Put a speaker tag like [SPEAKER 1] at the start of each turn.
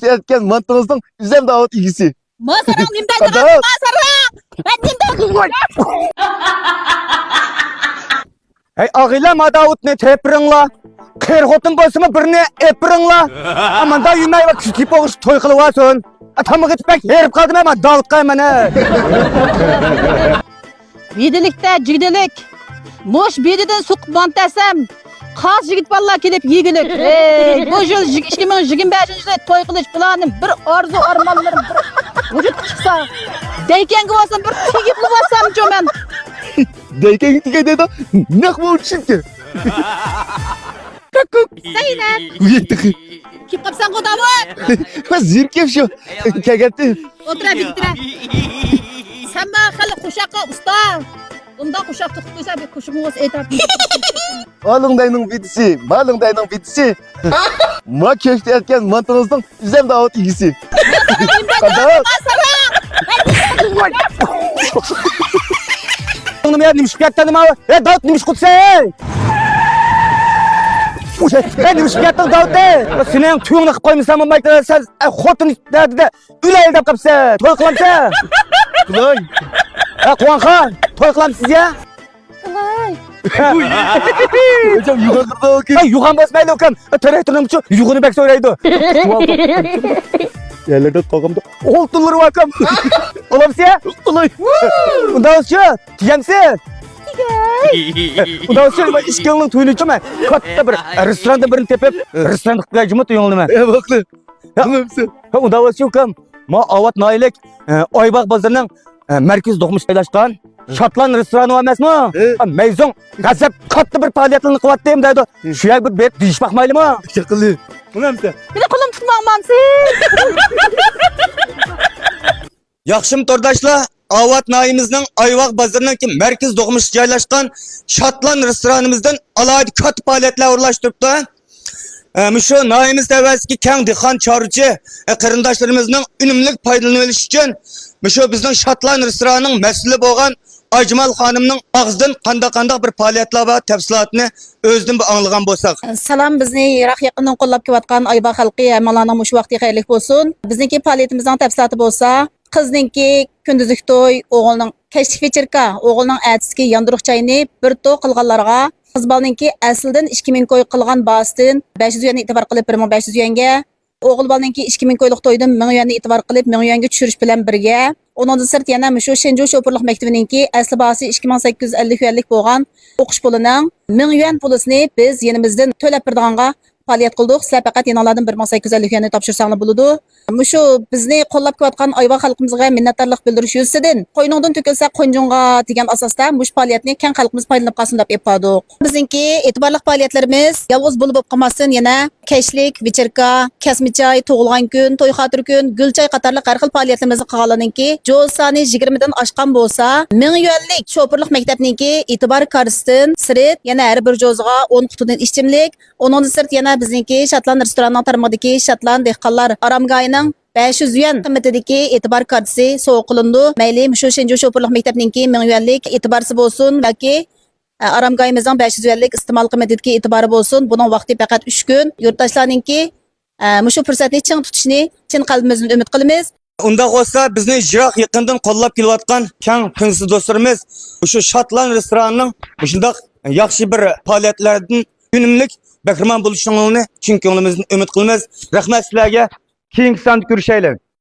[SPEAKER 1] etken mantığınızın güzel davet ilgisi.
[SPEAKER 2] Masarang nimdaydı
[SPEAKER 1] Adam.
[SPEAKER 2] masarang. Ben nimdaydı.
[SPEAKER 1] Hey ağıyla ma Davut ne tepirinla. Kırgotun başımı birine epirinla. Aman da yumay ve küçük boğuş toy kılıvasın. Atamı gitmek herip kaldım ama Davut'ka hemen he.
[SPEAKER 2] Bedilikte cidilik. Moş bediden suq mantasam. Qaz yigit ballar kelip yegilik. Bu yıl 2025-yilda to'y qilish planim, bir orzu armonlarim bir vujudga chiqsa. Deykenga olsam bir tegib olsam jo'man.
[SPEAKER 1] Deyken gittik dedi. Ne bu çünkü?
[SPEAKER 2] Zeynep.
[SPEAKER 1] Uyettik.
[SPEAKER 2] Kim qapsan qo'davut?
[SPEAKER 1] Zirkev şu. Kegetti.
[SPEAKER 2] O'tira bitira. Sen bana xali qo'shaqa usta. Unda qo'shaq tiqib qo'ysa bir qo'shig'imiz aytib.
[SPEAKER 1] Alındayının bitisi, malındayının bitisi. Ma köşte etken mantığınızın güzel davet ilgisi. Adam. Oğlum ya nimiş fiyattanım abi. Ya Davut nimiş kutsa. Ben nimiş fiyattanım Davut de. Senin tüyünü koymuşsam mı baytara sen xotun derdi de üle elde kapsa. Toy kılamsa. Toy. Ha Kuanxa, toy kılamsız ya. Hocam yuğandırdı o ki. Ay yuğan basmayla okam. Terehtırım şu yuğunu bek söyleydi. Yerlerde kokamda oltuları vakam. Olamsın ya? Olay. Bundan olsun. Tigemsin. Bundan olsun. Ben işkanlığın tuyunu içim ben. Katta bir restoranda birini tepep. Restoranda kıyacımı tuyunlu ben. Baklı. Olamsın. Bundan olsun okam. Ma avat nailek. Aybaq bazarının merkez doğmuş paylaşkan. Şatlan restoranı emasmi? Meyzon gazap katta bir faoliyatini qilyapti deydi. Shu yer bir bet deyish baxmaylimi? Chiqili. Bunamsa.
[SPEAKER 2] Meni qo'lim tutmoqmansiz.
[SPEAKER 1] Yaxshim tordoshlar, Avat nayimizning Ayvaq bozorining merkez doğmuş joylashgan Şatlan restoranimizdan alohida katta faoliyatlar o'rlashtiribdi. Shu nayimiz tavasiga keng dehqon chorchi qarindoshlarimizning unumli foydalanib olish uchun shu bizning Şatlan restoranining mas'uli bo'lgan Ajmal xonimning og'zidan qanday bir faoliyatlar va tafsilotni o'zidan bir anglagan bo'lsak.
[SPEAKER 2] Salam, bizni yiroq yaqindan qo'llab kelayotgan Ayba xalqi hammalarning mush vaqti xayrli bo'lsin. Bizniki faoliyatimizning tafsiloti bo'lsa, qizninki kunduzlik to'y, o'g'ilning kechlik вечерка, o'g'ilning ertasiga yondiruq chayni bir to'y qilganlarga, qiz bolaninki asldan 2000 ko'y qilgan bosdan 500 yuan e'tibor qilib 1500 yuanga, o'g'il bolaninki 2000 ko'ylik to'ydan 1000 yuan e'tibor qilib 1000 yuanga tushirish bilan birga, ondan sırt yana shu Shenju şoförlük mektebininki asli bahası 2850 yuanlik bo'lgan o'qish pulining 1000 yuan pulisini biz yenimizdan to'lab birdiganga faoliyat qildik. Sizlar faqat yanalardan 1850 yuanni topshirsanglar bo'ladi. Shu bizni qo'llab kelayotgan Ayva xalqimizga minnatdorlik bildirish yuzidan qo'yningdan to'kilsa qo'njunga degan asosda bu faoliyatni keng xalqimiz foydalanib qolsin deb yapdik. Bizningki e'tiborli faoliyatlarimiz yolg'iz bo'lib qolmasin, yana kechlik, вечерка, kasmichoy, tug'ilgan kun, to'y xotir kun, gulchoy qatorli har xil faoliyatlarimizni qilganlarninki jo'l soni 20 dan oshgan bo'lsa, 1000 yuanlik shofirlik maktabninki e'tibor karsidan sirt yana har bir jo'zga 10 qutidan ichimlik, onun sirt yana bizningki Şatlan restoranining tarmog'idagi Şatlan dehqonlar aramgoyining 500 yuan qimmatidagi e'tibor kartasi sovg'a qilindi. Mayli shu Shenju şofirlik maktabninki 1000 yuanlik e'tiborsi bo'lsin yoki aramgoyimizning 500 yuanlik iste'mol qimmatidagi e'tibori bo'lsin. Buning vaqti faqat 3 kun. Yurtdoshlarninki shu fursatni ching tutishni chin qalbimizdan umid qilamiz.
[SPEAKER 1] Unda olsa bizni yiroq yaqindan qo'llab kelayotgan keng qinsiz do'stlarimiz shu Şatlan restoranining shundoq yaxshi bir faoliyatlardan unumlik bahramand bo'lishinglarni chin ko'nglimizdan umid qilamiz. Rahmat sizlarga. Keyingi sonda ko'rishaylik.